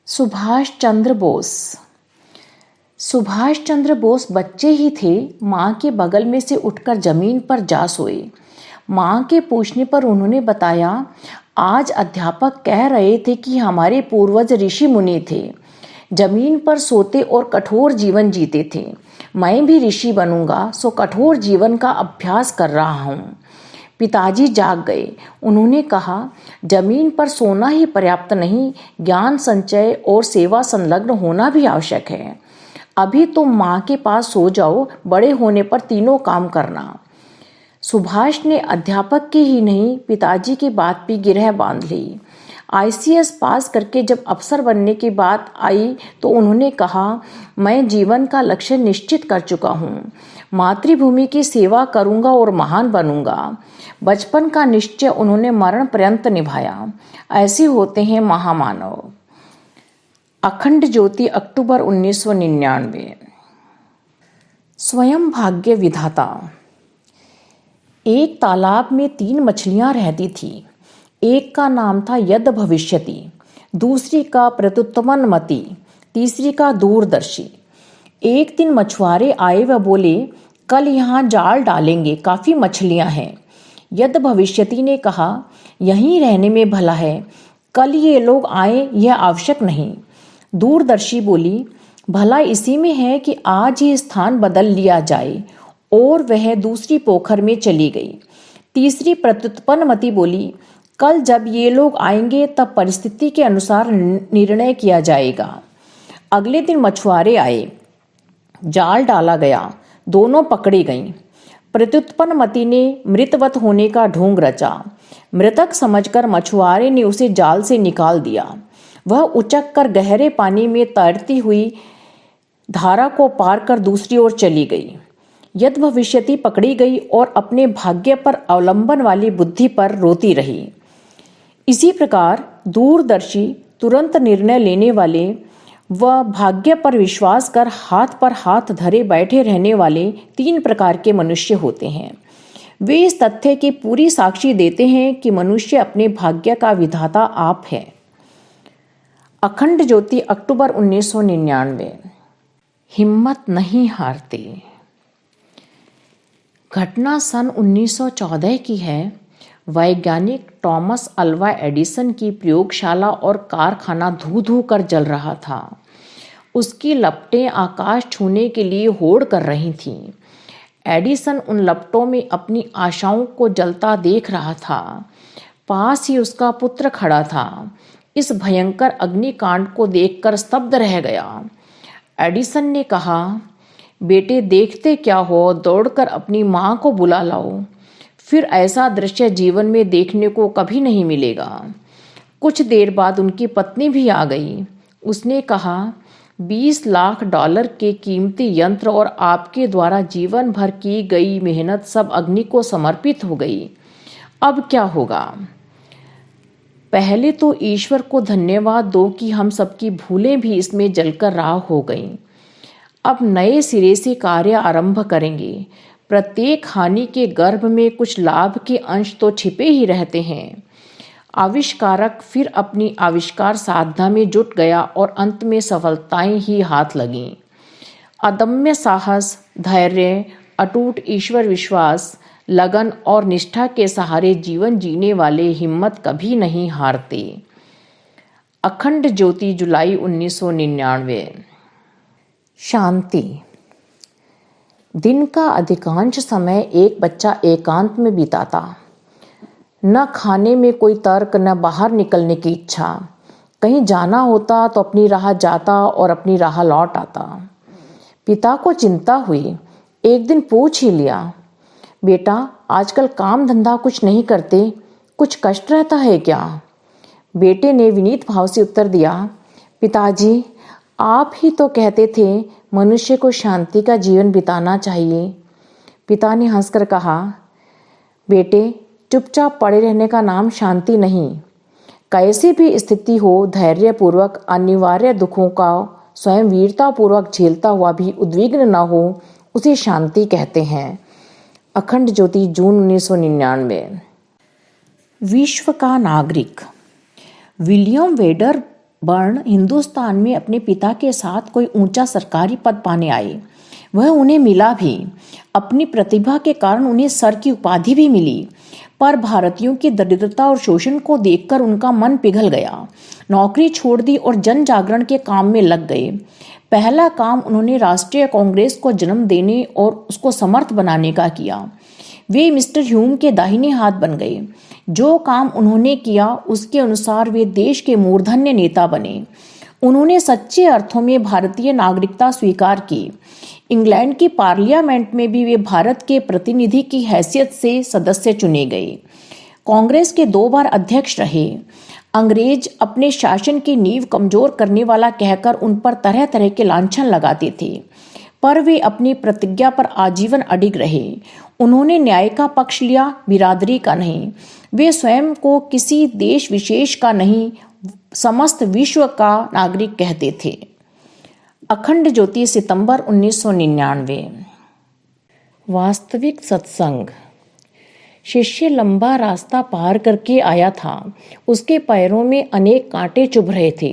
सुभाष चंद्र बोस। सुभाष चंद्र बोस बच्चे ही थे, माँ के बगल में से उठकर जमीन पर जा सोए। माँ के पूछने पर उन्होंने बताया, आज अध्यापक कह रहे थे कि हमारे पूर्वज ऋषि मुनि थे, जमीन पर सोते और कठोर जीवन जीते थे। मैं भी ऋषि बनूंगा, सो कठोर जीवन का अभ्यास कर रहा हूँ। पिताजी जाग गए। उन्होंने कहा, जमीन पर सोना ही पर्याप्त नहीं, ज्ञान संचय और सेवा संलग्न होना भी आवश्यक है। अभी तुम माँ के पास सो जाओ, बड़े होने पर तीनों काम करना। सुभाष ने अध्यापक की ही नहीं, पिताजी की बात भी गिरह बांध ली। आईसीएस पास करके जब अफसर बनने की बात आई तो उन्होंने कहा, मैं जीवन का लक्ष्य निश्चित कर चुका हूँ, मातृभूमि की सेवा करूँगा और महान बनूंगा। बचपन का निश्चय उन्होंने मरण पर्यंत निभाया। ऐसे होते हैं महामानव। अखंड ज्योति, अक्टूबर 1999। स्वयं भाग्य विधाता। एक तालाब में 3 मछलियां रहती थी। एक का नाम था यद भविष्यति, दूसरी का प्रत्युत्पन्नमति, तीसरी का दूरदर्शी। एक दिन मछुआरे आए व बोले, कल यहाँ जाल डालेंगे, काफी मछलियां हैं। यद भविष्यति ने कहा, यहीं रहने में भला है, कल ये लोग आए यह आवश्यक नहीं। दूरदर्शी बोली, भला इसी में है कि आज ही स्थान बदल लिया जाए, और वह दूसरी पोखर में चली गई। तीसरी प्रत्युत्पन्नमति बोली, कल जब ये लोग आएंगे तब परिस्थिति के अनुसार निर्णय किया जाएगा। अगले दिन मछुआरे आए, जाल डाला गया, दोनों पकड़ी गईं। प्रत्युत्पन्नमति ने मृतवत होने का ढोंग रचा। मृतक समझकर मछुआरे ने उसे जाल से निकाल दिया। वह उचक कर गहरे पानी में तैरती हुई धारा को पार कर दूसरी ओर चली गई। यद भविष्यति पकड़ी गई और अपने भाग्य पर अवलंबन वाली बुद्धि पर रोती रही। इसी प्रकार दूरदर्शी, तुरंत निर्णय लेने वाले व भाग्य पर विश्वास कर हाथ पर हाथ धरे बैठे रहने वाले 3 प्रकार के मनुष्य होते हैं। वे इस तथ्य की पूरी साक्षी देते हैं कि मनुष्य अपने भाग्य का विधाता आप है। अखंड ज्योति, अक्टूबर 1999। हिम्मत नहीं हारते। घटना सन 1914 की है। वैज्ञानिक टॉमस अल्वा एडिसन की प्रयोगशाला और कारखाना धू धू कर जल रहा था। उसकी लपटें आकाश छूने के लिए होड़ कर रही थीं। एडिसन उन लपटों में अपनी आशाओं को जलता देख रहा था। पास ही उसका पुत्र खड़ा था। इस भयंकर अग्निकांड को देखकर स्तब्ध रह गया। एडिसन ने कहा, बेटे देखते क्या हो, दौड़कर अपनी माँ को बुला लाओ। फिर ऐसा दृश्य जीवन में देखने को कभी नहीं मिलेगा। कुछ देर बाद उनकी पत्नी भी आ गई। उसने कहा, 20 लाख डॉलर के कीमती यंत्र और आपके द्वारा जीवन भर की गई मेहनत सब अग्नि को समर्पित हो गई। अब क्या होगा? पहले तो ईश्वर को धन्यवाद दो कि हम सबकी भूलें भी इसमें जलकर राख हो गईं। अब नए सिरे से कार्य आरंभ करेंगे। प्रत्येक हानि के गर्भ में कुछ लाभ के अंश तो छिपे ही रहते हैं। आविष्कारक फिर अपनी आविष्कार साधना में जुट गया और अंत में सफलताएं ही हाथ लगीं। अदम्य साहस, धैर्य, अटूट ईश्वर विश्वास, लगन और निष्ठा के सहारे जीवन जीने वाले हिम्मत कभी नहीं हारते। अखंड ज्योति, जुलाई 1999। शांति। दिन का अधिकांश समय एक बच्चा एकांत में बिताता। न खाने में कोई तर्क, न बाहर निकलने की इच्छा। कहीं जाना होता तो अपनी राह जाता और अपनी राह लौट आता। पिता को चिंता हुई। एक दिन पूछ ही लिया, बेटा आजकल काम धंधा कुछ नहीं करते, कुछ कष्ट रहता है क्या? बेटे ने विनीत भाव से उत्तर दिया, पिताजी आप ही तो कहते थे मनुष्य को शांति का जीवन बिताना चाहिए। पिता ने हंसकर कहा, बेटे चुपचाप पड़े रहने का नाम शांति नहीं। कैसी भी स्थिति हो, धैर्यपूर्वक अनिवार्य दुखों का स्वयं वीरतापूर्वक झेलता हुआ भी उद्विग्न न हो, उसे शांति कहते हैं। अखंड ज्योति, जून 1999। विश्व का नागरिक। विलियम वेडर वर्ण हिंदुस्तान में अपने पिता के साथ कोई ऊंचा सरकारी पद पाने आए। वह उन्हें मिला भी। अपनी प्रतिभा के कारण उन्हें सर की उपाधि भी मिली। पर भारतीयों की दरिद्रता और शोषण को देखकर उनका मन पिघल गया। नौकरी छोड़ दी और जन जागरण के काम में लग गए। पहला काम उन्होंने राष्ट्रीय कांग्रेस को जन्म देने और उसको समर्थ बनाने का किया। वे मिस्टर ह्यूम के दाहिने हाथ बन गए। जो काम उन्होंने किया उसके अनुसार वे देश के मूर्धन्य नेता बने। उन्होंने सच्चे अर्थों में भारतीय नागरिकता स्वीकार की। इंग्लैंड की पार्लियामेंट में भी वे भारत के प्रतिनिधि की हैसियत से सदस्य चुने गए। कांग्रेस के 2 बार अध्यक्ष रहे। अंग्रेज अपने शासन की नींव कमजोर करने वाला कहकर उन पर तरह तरह के लांछन लगाते थे, पर वे अपनी प्रतिज्ञा पर आजीवन अडिग रहे। उन्होंने न्याय का पक्ष लिया, बिरादरी का नहीं। वे स्वयं को किसी देश विशेष का नहीं, समस्त विश्व का नागरिक कहते थे। अखंड ज्योति, सितंबर 1999। वास्तविक सत्संग। शिष्य लंबा रास्ता पार करके आया था। उसके पैरों में अनेक कांटे चुभ रहे थे।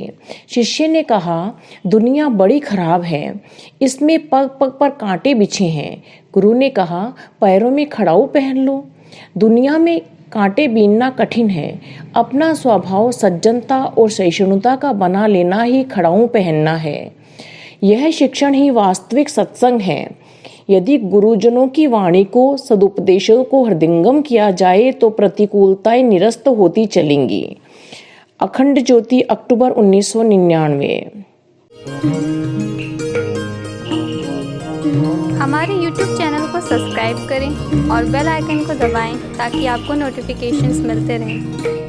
शिष्य ने कहा, दुनिया बड़ी खराब है, इसमें पग पग पर कांटे बिछे हैं। गुरु ने कहा, पैरों में खड़ाऊ पहन लो। दुनिया में कांटे बीनना कठिन है। अपना स्वभाव सज्जनता और सहिष्णुता का बना लेना ही खड़ाऊ पहनना है। यह शिक्षण ही वास्तविक सत्संग है। यदि गुरुजनों की वाणी को, सदुपदेशों को हृदयंगम किया जाए तो प्रतिकूलताएं निरस्त होती चलेंगी। अखंड ज्योति, अक्टूबर 1999। हमारे YouTube चैनल को सब्सक्राइब करें और बेल आइकन को दबाएं ताकि आपको नोटिफिकेशंस मिलते रहें।